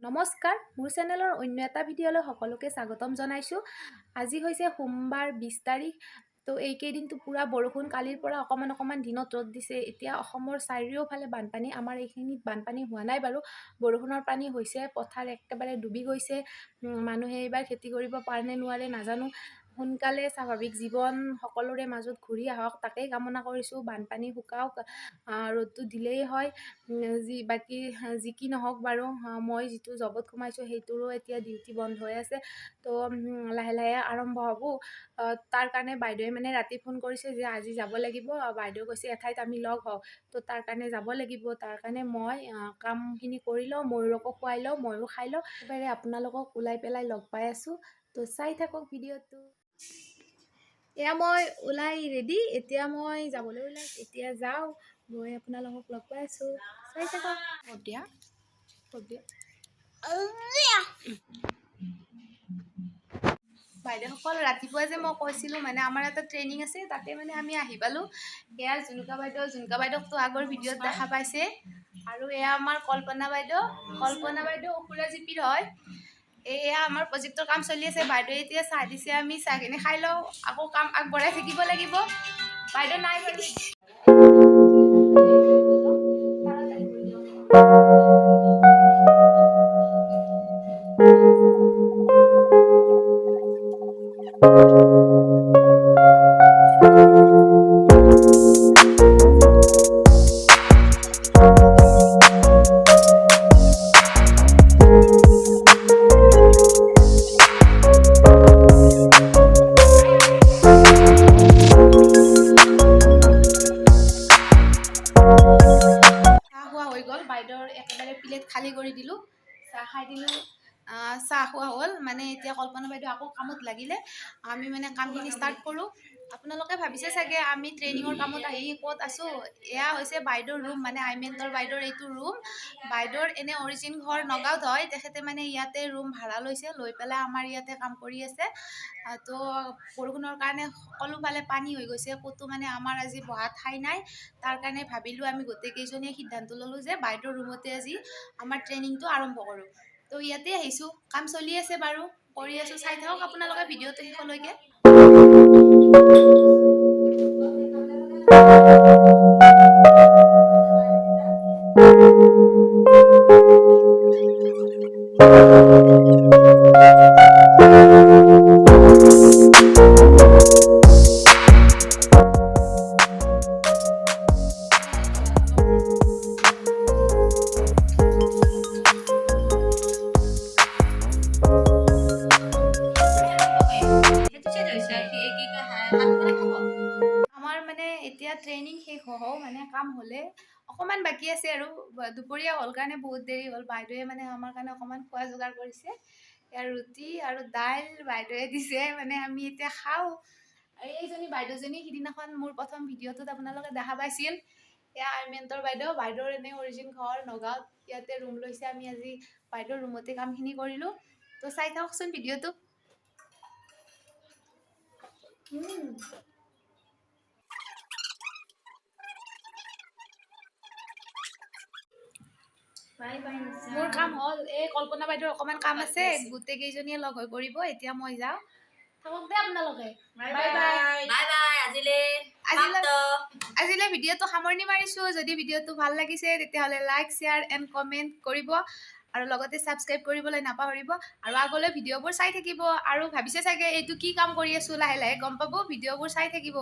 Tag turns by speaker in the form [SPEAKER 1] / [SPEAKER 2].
[SPEAKER 1] নমস্কাৰ, মোৰ চেনেলৰ অন্য এটা ভিডিঅ'লৈ সকলোকে স্বাগতম জনাইছোঁ। আজি হৈছে সোমবাৰ 20 তাৰিখ। তো এইকেইদিনটো পুৰা বৰষুণ, কালিৰ পৰা অকণমান দিনত ৰ'দ দিছে। এতিয়া অসমৰ চাৰিওফালে বানপানী। আমাৰ এইখিনিত বানপানী হোৱা নাই বাৰু, বৰষুণৰ পানী হৈছে, পথাৰ একেবাৰে ডুবি গৈছে। মানুহে এইবাৰ খেতি কৰিব পাৰে নে নোৱাৰে নাজানো। সোনকালে স্বাভাৱিক জীৱন সকলোৰে মাজত ঘূৰি আহক তাকেই কামনা কৰিছোঁ। বানপানী শুকাওক, ৰ'দটো দিলেই হয়। বাকী যি কি নহওক বাৰু, মই যিটো জবত সোমাইছোঁ সেইটোৰো এতিয়া ডিউটি বন্ধ হৈ আছে। তো লাহে লাহে আৰম্ভ হ'ব। তাৰ কাৰণে বাইদেৱে মানে ৰাতি ফোন কৰিছে যে আজি যাব লাগিব। বাইদেউ কৈছে এঠাইত আমি লগ হওঁ, তো তাৰ কাৰণে যাব লাগিব। তাৰ কাৰণে মই কামখিনি কৰি লওঁ, ময়ূৰকো খুৱাই লওঁ, ময়ো খাই লওঁ। এবাৰে আপোনালোকক ওলাই পেলাই লগ পাই আছোঁ। তো চাই থাকক ভিডিঅ'টো। এয়া মই ওলাই ৰেডি, এতিয়া মই যাবলৈ ওলাইছোঁ। এতিয়া যাওঁ, গৈ আপোনালোকক লগ পাই আছোঁ। চাই থাকক। বাইদেউসকল, ৰাতিপুৱা যে মই কৈছিলোঁ মানে আমাৰ এটা ট্ৰেইনিং আছে, তাতে মানে আমি আহি পালোঁ। এয়া জুনুকা বাইদেউকতো আগৰ ভিডিঅ'ত দেখা পাইছে। আৰু এয়া আমাৰ কল্পনা বাইদেউ অসুৰা জিপিৰ হয়। এয়া আমাৰ প্ৰজেক্টৰ কাম চলি আছে। বাইদেৱে এতিয়া চাহ দিছে, আমি চাহখিনি খাই লওঁ, আকৌ কাম আগবঢ়াই থাকিব লাগিব। বাইদেউ নাই বাৰু। বাইদেউৰ একেবাৰে প্লেট খালী কৰি দিলোঁ, চাহ খাই দিলোঁ। চাহ খোৱা হ'ল মানে এতিয়া কল্পনা বাইদেউ আকৌ কামত লাগিলে। আমি মানে কামখিনি ষ্টাৰ্ট কৰোঁ। আপোনালোকে ভাবিছে চাগে আমি ট্ৰেইনিঙৰ কামত আহি ক'ত আছোঁ। এয়া হৈছে বাইদেউৰ ৰুম, মানে আইমেন্টৰ বাইদেউৰ এইটো ৰুম। বাইদেউৰ এনে অৰিজিন ঘৰ নগাঁৱত হয়, তেখেতে মানে ইয়াতে ৰুম ভাড়া লৈছে, লৈ পেলাই আমাৰ ইয়াতে কাম কৰি আছে। তো বৰষুণৰ কাৰণে সকলোফালে পানী হৈ গৈছে, ক'তো মানে আমাৰ আজি বহা ঠাই নাই। তাৰ কাৰণে ভাবিলোঁ আমি গোটেইকেইজনীয়ে সিদ্ধান্ত ল'লোঁ যে বাইদেউৰ ৰুমতে আজি আমাৰ ট্ৰেইনিংটো আৰম্ভ কৰোঁ। তো ইয়াতে আহিছোঁ, কাম চলি আছে বাৰু, কৰি আছোঁ। চাই থাকক আপোনালোকে ভিডিঅ'টো শেষলৈকে। আমাৰ মানে এতিয়া ট্ৰেইনিং শেষ হওঁ মানে কাম হ'লে অকণমান বাকী আছে আৰু দুপৰীয়া হ'ল কাৰণে বহুত দেৰি হ'ল। বাইদেৱে মানে আমাৰ কাৰণে অকণমান খোৱা যোগাৰ কৰিছে। ইয়াৰ ৰুটি আৰু দাইল বাইদেৱে দিছে, মানে আমি এতিয়া খাওঁ। এইজনী বাইদেউজনী সিদিনাখন মোৰ প্ৰথম ভিডিঅ'টোত আপোনালোকে দেখা পাইছিল। এয়া আইমেন্টৰ বাইদেউৰ এনে অৰিজিন ঘৰ নগাঁৱত, ইয়াতে ৰুম লৈছে। আমি আজি বাইদেউৰ ৰুমতে কামখিনি কৰিলোঁ। তো চাই থাককচোন ভিডিঅ'টো। মোৰ কাম হ'ল, এই কল্পনা বাইদেউৰ অকণমান কাম আছে, গোটেইকেইজনীয়ে লগ হৈ কৰিব। এতিয়া মই যাওঁ, থাকক দে আপোনালোকে। বাই আজিলৈ ভিডিঅ'টো সামৰণি মাৰিছোঁ। যদি ভিডিঅ'টো ভাল লাগিছে তেতিয়াহ'লে লাইক, শ্বেয়াৰ এণ্ড কমেণ্ট কৰিব, আৰু লগতে ছাবস্ক্ৰাইব কৰিবলৈ নাপাহৰিব। আৰু আগলৈ ভিডিঅ'বোৰ চাই থাকিব। আৰু ভাবিছে চাগে এইটো কি কাম কৰি আছোঁ, লাহে লাহে গম পাব, ভিডিঅ'বোৰ চাই থাকিব।